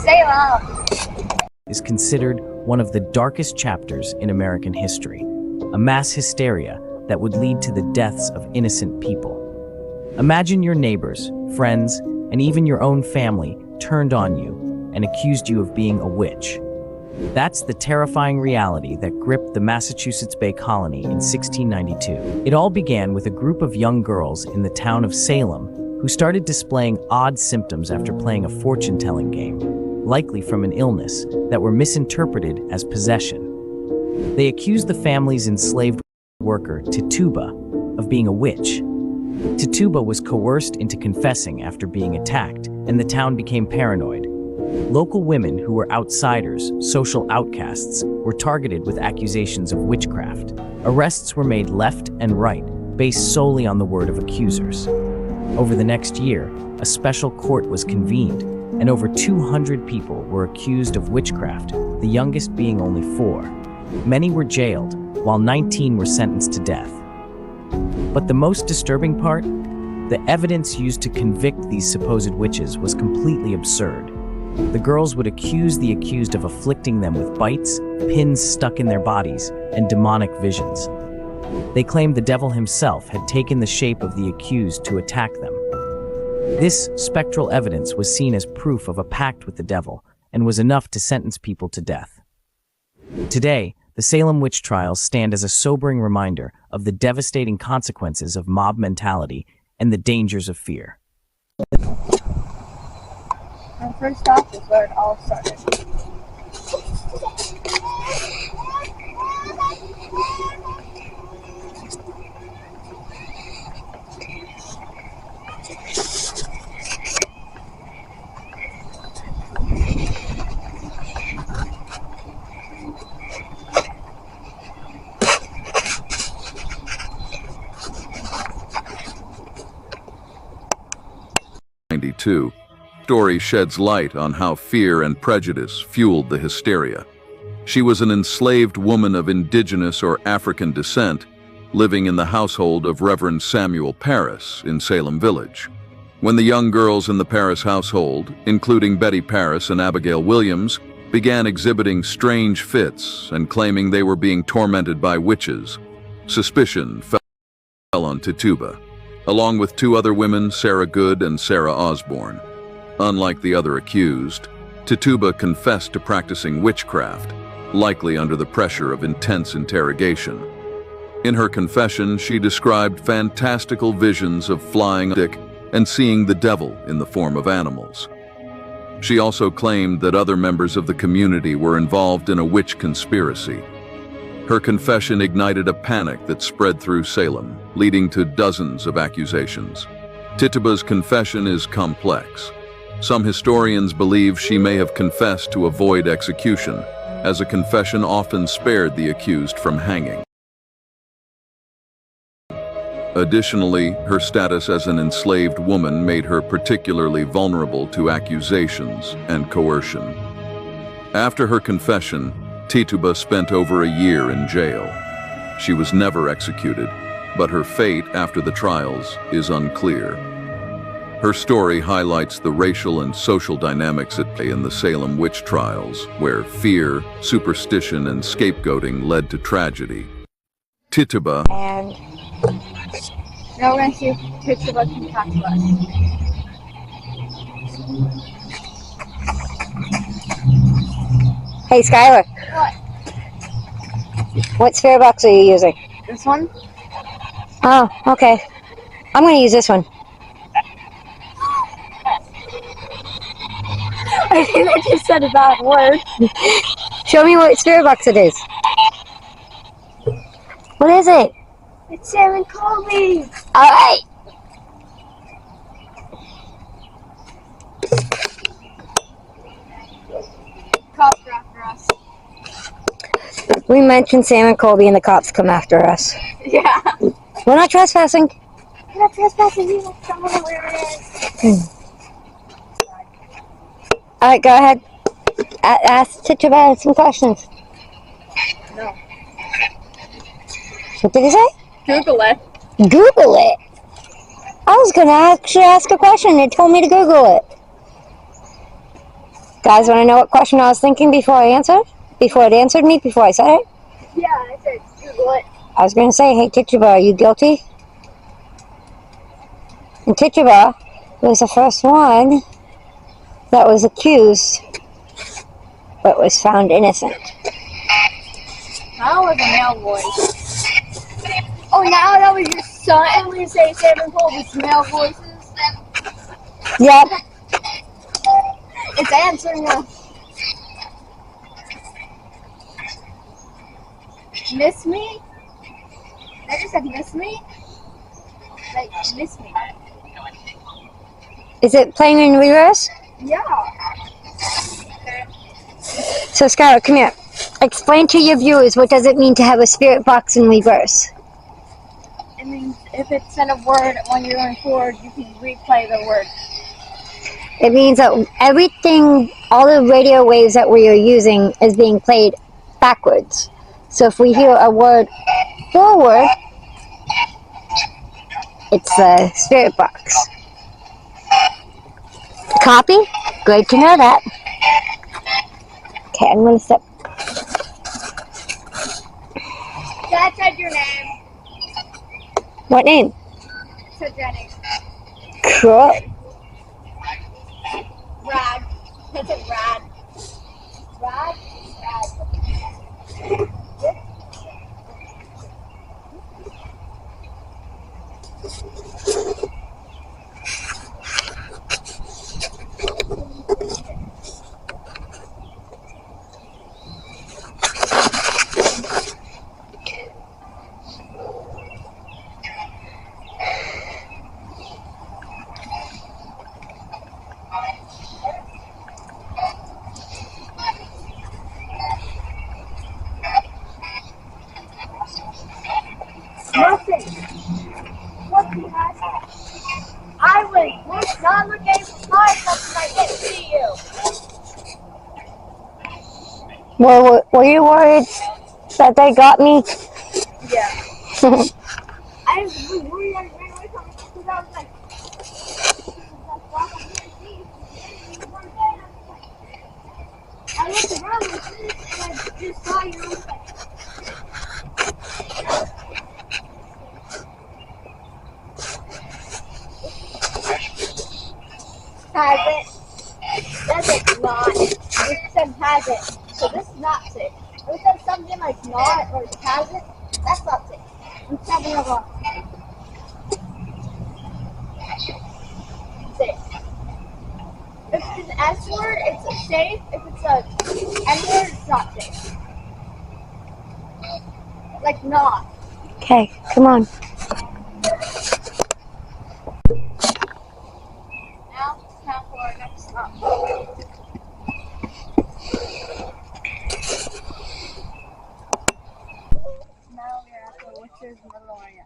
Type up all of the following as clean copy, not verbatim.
Salem is considered one of the darkest chapters in American history, a mass hysteria that would lead to the deaths of innocent people. Imagine your neighbors, friends, and even your own family turned on you and accused you of being a witch. That's the terrifying reality that gripped the Massachusetts Bay Colony in 1692. It all began with a group of young girls in the town of Salem who started displaying odd symptoms after playing a fortune-telling game, likely from an illness, that were misinterpreted as possession. They accused the family's enslaved worker, Tituba, of being a witch. Tituba was coerced into confessing after being attacked, and the town became paranoid. Local women who were outsiders, social outcasts, were targeted with accusations of witchcraft. Arrests were made left and right, based solely on the word of accusers. Over the next year, a special court was convened, and over 200 people were accused of witchcraft, the youngest being only 4. Many were jailed, while 19 were sentenced to death. But the most disturbing part? The evidence used to convict these supposed witches was completely absurd. The girls would accuse the accused of afflicting them with bites, pins stuck in their bodies, and demonic visions. They claimed the devil himself had taken the shape of the accused to attack them. This spectral evidence was seen as proof of a pact with the devil and was enough to sentence people to death. Today, the Salem witch trials stand as a sobering reminder of the devastating consequences of mob mentality and the dangers of fear. And first off is where it all started. Story sheds light on how fear and prejudice fueled the hysteria. She was an enslaved woman of indigenous or African descent, living in the household of Reverend Samuel Parris in Salem Village. When the young girls in the Parris household, including Betty Parris and Abigail Williams, began exhibiting strange fits and claiming they were being tormented by witches, suspicion fell on Tituba, along with 2 other women, Sarah Good and Sarah Osborne. Unlike the other accused, Tituba confessed to practicing witchcraft, likely under the pressure of intense interrogation. In her confession, she described fantastical visions of flying dick and seeing the devil in the form of animals. She also claimed that other members of the community were involved in a witch conspiracy. Her confession ignited a panic that spread through Salem, leading to dozens of accusations. Tituba's confession is complex. Some historians believe she may have confessed to avoid execution, as a confession often spared the accused from hanging. Additionally, her status as an enslaved woman made her particularly vulnerable to accusations and coercion. After her confession, Tituba spent over a year in jail. She was never executed, but her fate after the trials is unclear. Her story highlights the racial and social dynamics at play in the Salem witch trials, where fear, superstition, and scapegoating led to tragedy. Tituba. And now we're going to see if Tituba can talk to us. Hey, Skylar. What spirit box are you using? This one? Oh, okay. I'm going to use this one. I think I just said a bad word. Show me what spirit box it is. What is it? It's Sam and Colby. All right. Cops are after us. We mentioned Sam and Colby and the cops come after us. Yeah. We're not trespassing. We're not trespassing. We don't know where it is. All right, go ahead. Ask Tituba some questions. No. What did he say? Google it. Google it? I was going to actually ask a question. They told me to Google it. Guys, want to know what question I was thinking before I answered? Before it answered me? Before I said it? Yeah, I said Google it. I was going to say, hey, Tituba, are you guilty? And Tituba was the first one that was accused, but was found innocent. That was a male voice. Oh, now that was your son, and we say Salem Colby's male voices. Yep. It's answering us. Miss me? I just said miss me? Like, miss me. Is it playing in reverse? Yeah. So, Skylar, come here. Explain to your viewers what does it mean to have a spirit box in reverse. It means if it said a word when you're going forward, you can replay the word. It means that everything, all the radio waves that we are using is being played backwards. So if we hear a word forward, it's the spirit box. Copy? Great to know that. Okay, I'm going to step. Dad said your name. What name? Said Jenny. Cool. Rad. I said Rad. Rad? Rad. Nothing. What do you have? I was not looking for something I didn't see you. Were you worried that they got me? Yeah. I was worried I ran away from it because I was like, I looked around and I just saw you. I was like, has it? Does it not? This said has it. So this is not safe. If it says something like not or has it, that's not safe. I'm having a wrong. Safe. If it's an S word, it's safe. If it's a N word, it's not safe. Like not. Okay, come on. Now it's time for our next stop. Now we're at the Witch's Memorial.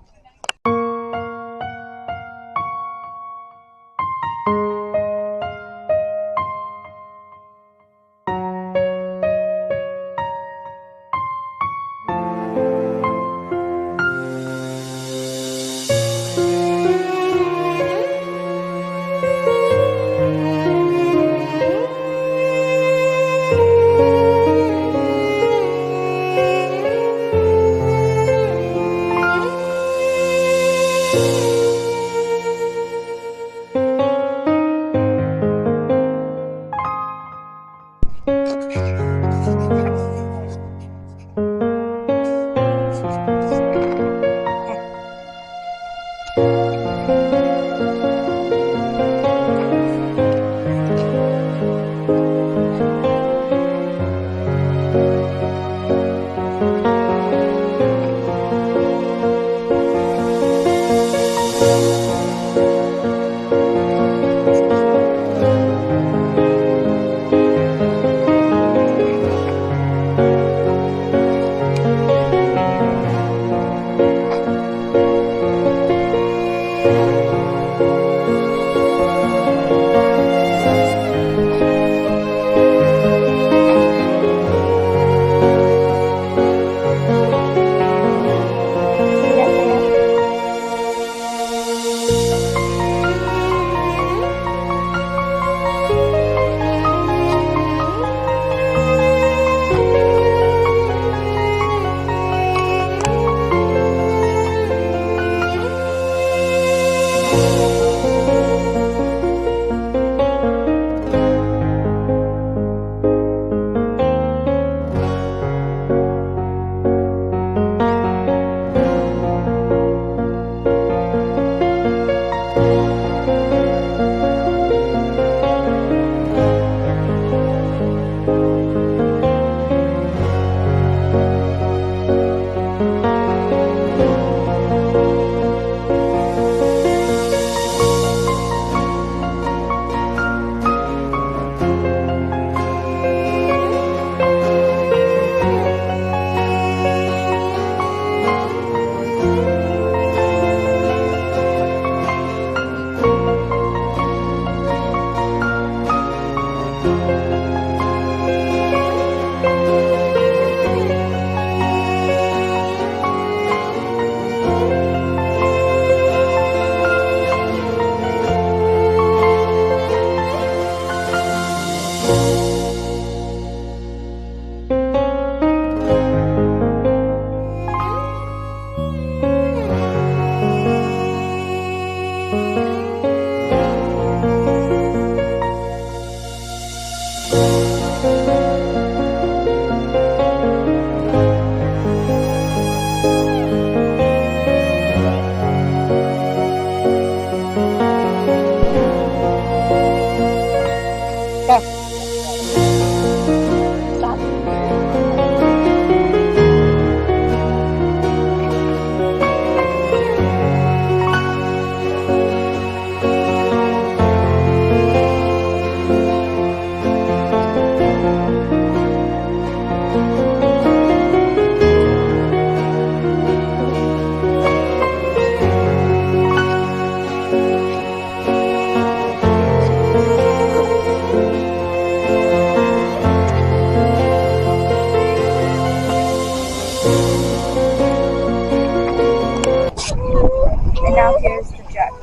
And now here's the judge.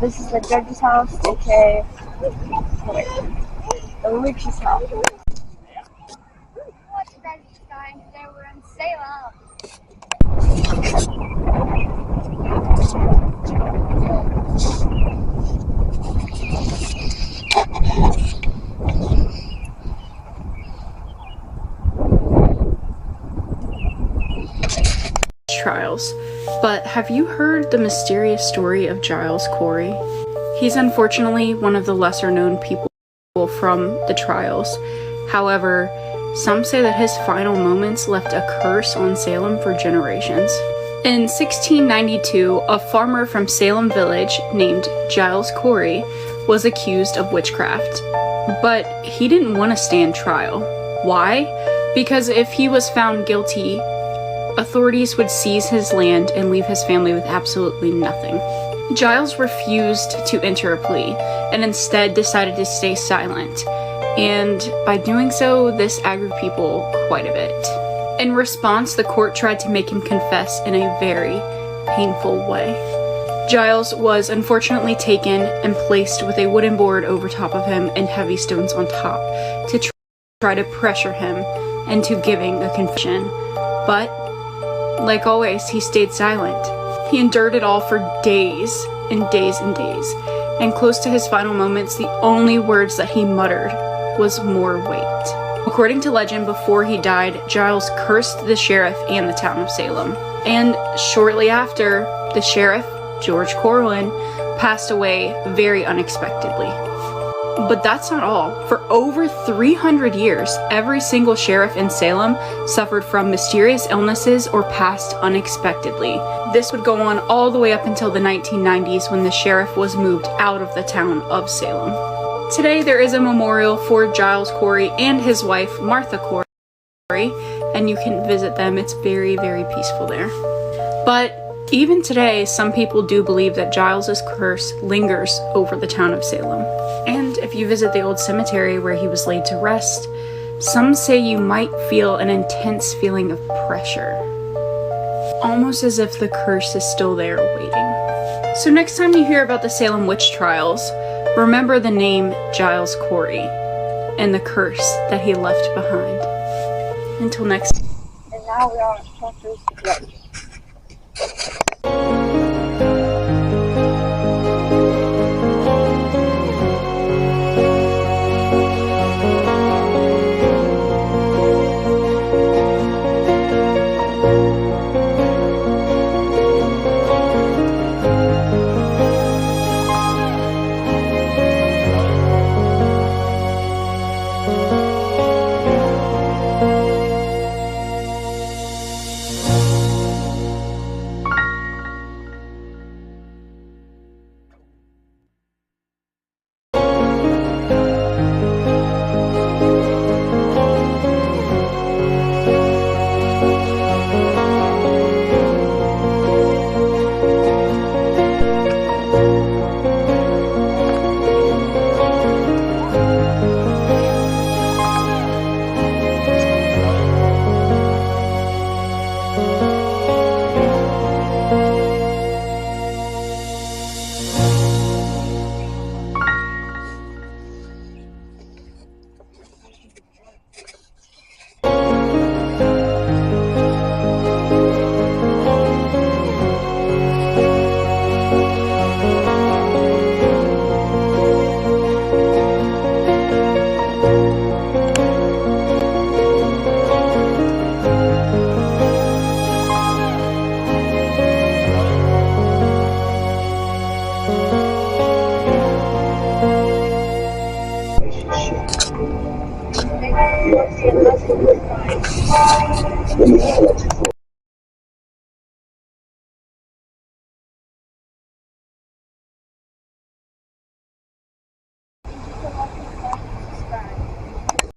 This is the judge's house, aka the witch's house. What's you guys going today? We're in Salem. Trials. But have you heard the mysterious story of Giles Corey? He's unfortunately one of the lesser known people from the trials. However, some say that his final moments left a curse on Salem for generations. In 1692, a farmer from Salem Village named Giles Corey was accused of witchcraft. But he didn't want to stand trial. Why? Because if he was found guilty, authorities would seize his land and leave his family with absolutely nothing. Giles refused to enter a plea and instead decided to stay silent. And by doing so, this angered people quite a bit. In response, the court tried to make him confess in a very painful way. Giles was unfortunately taken and placed with a wooden board over top of him and heavy stones on top to try to pressure him into giving a confession. But like always, he stayed silent. He endured it all for days and days and days. And close to his final moments, the only words that he muttered was "more weight." According to legend, before he died, Giles cursed the sheriff and the town of Salem. And shortly after, the sheriff, George Corwin, passed away very unexpectedly. But that's not all. For over 300 years, every single sheriff in Salem suffered from mysterious illnesses or passed unexpectedly. This would go on all the way up until the 1990s when the sheriff was moved out of the town of Salem. Today, there is a memorial for Giles Corey and his wife, Martha Corey, and you can visit them. It's very, very peaceful there. But even today, some people do believe that Giles's curse lingers over the town of Salem. And if you visit the old cemetery where he was laid to rest, some say you might feel an intense feeling of pressure, almost as if the curse is still there waiting. So next time you hear about the Salem witch trials, remember the name Giles Corey and the curse that he left behind. Until next time. And now we are on Chapter's Judge.